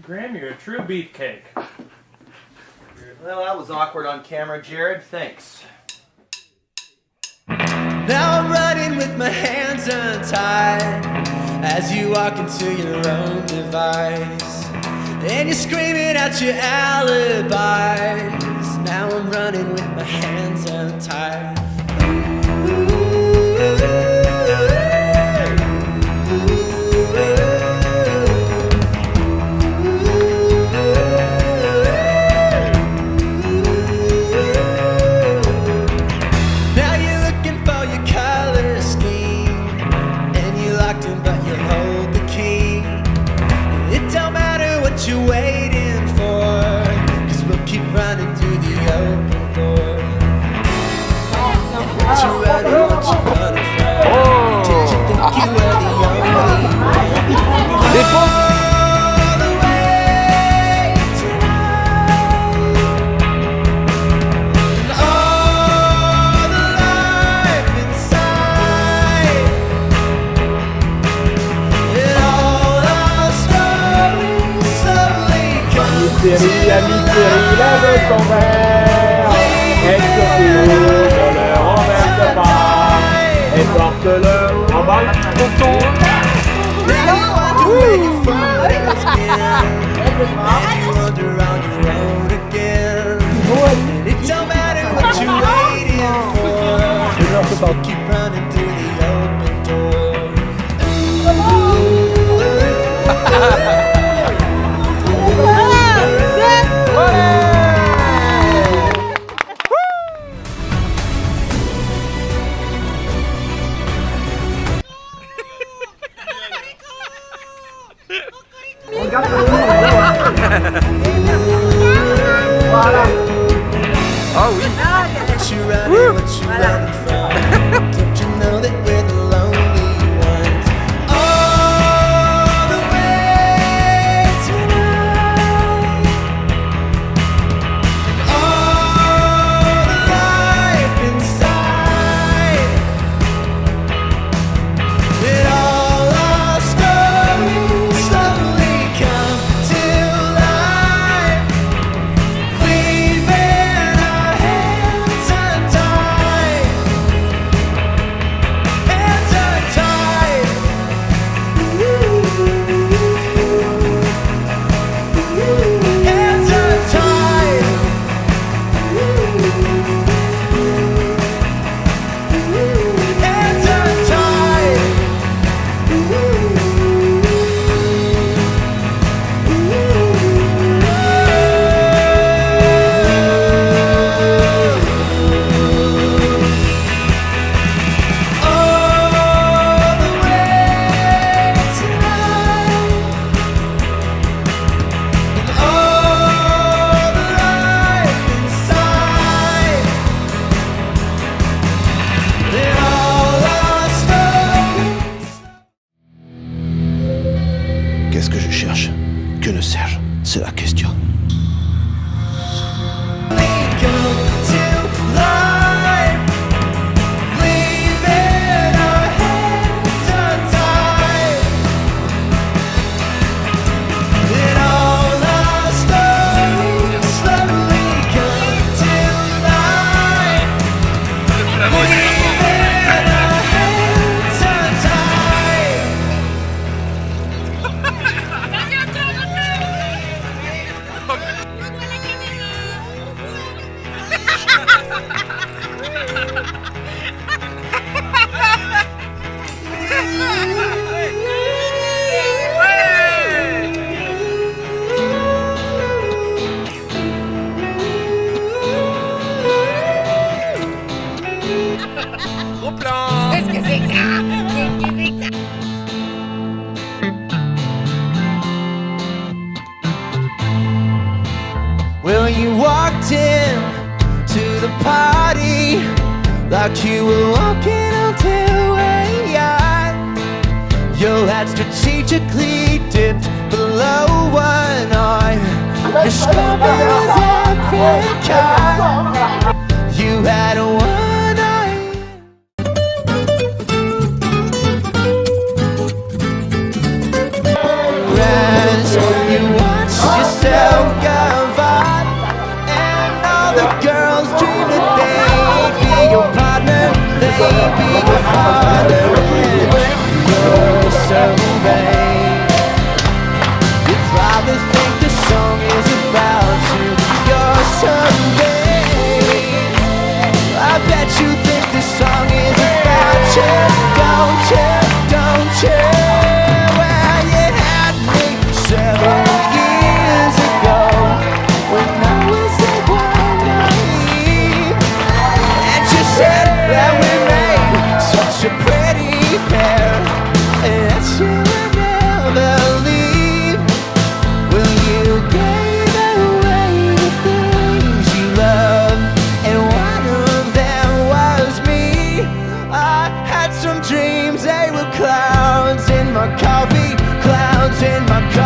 Graham, you're a true beefcake. Well, that was awkward on camera, Jared. Thanks. Now I'm running with my hands untied as you walk into your own device, and you're screaming out your alibis. Now I'm running with my hands untied. You're waiting for, 'cause we'll keep running through the open door. What you running, what you running from? Did you think you were the only one? All the way tonight, and all the life inside, and all our stories. Thierry, ami Thierry, lève ton verre et surtout ne le renverse pas et porte-le en bas de ton Keep running through the open door. Voilà. Oh oui. What you running, what you running from? Don't you know that we're the lonely ones? All the way tonight, all the life inside, and all our stories slowly come to life. Leaving our hands untied, hands untied. Hands untied. Hands all the way tonight, and all the life inside, and all our stories. Qu'est-ce que je cherche? Que ne sais-je? C'est la question. Come to life, leaving our hands untied, and all our stories slowly come to life, leaving our hands untied. Gros plan. Qu'est-ce que c'est que ça? Qu'est-ce que c'est que ça? Well, you walked in to the party like you were walking onto a yacht. Your hat strategically dipped below one eye. Your scorpion was apricot. You had one eye. Rise when you watch some dreams, they were clouds in my coffee, clouds in my coffee.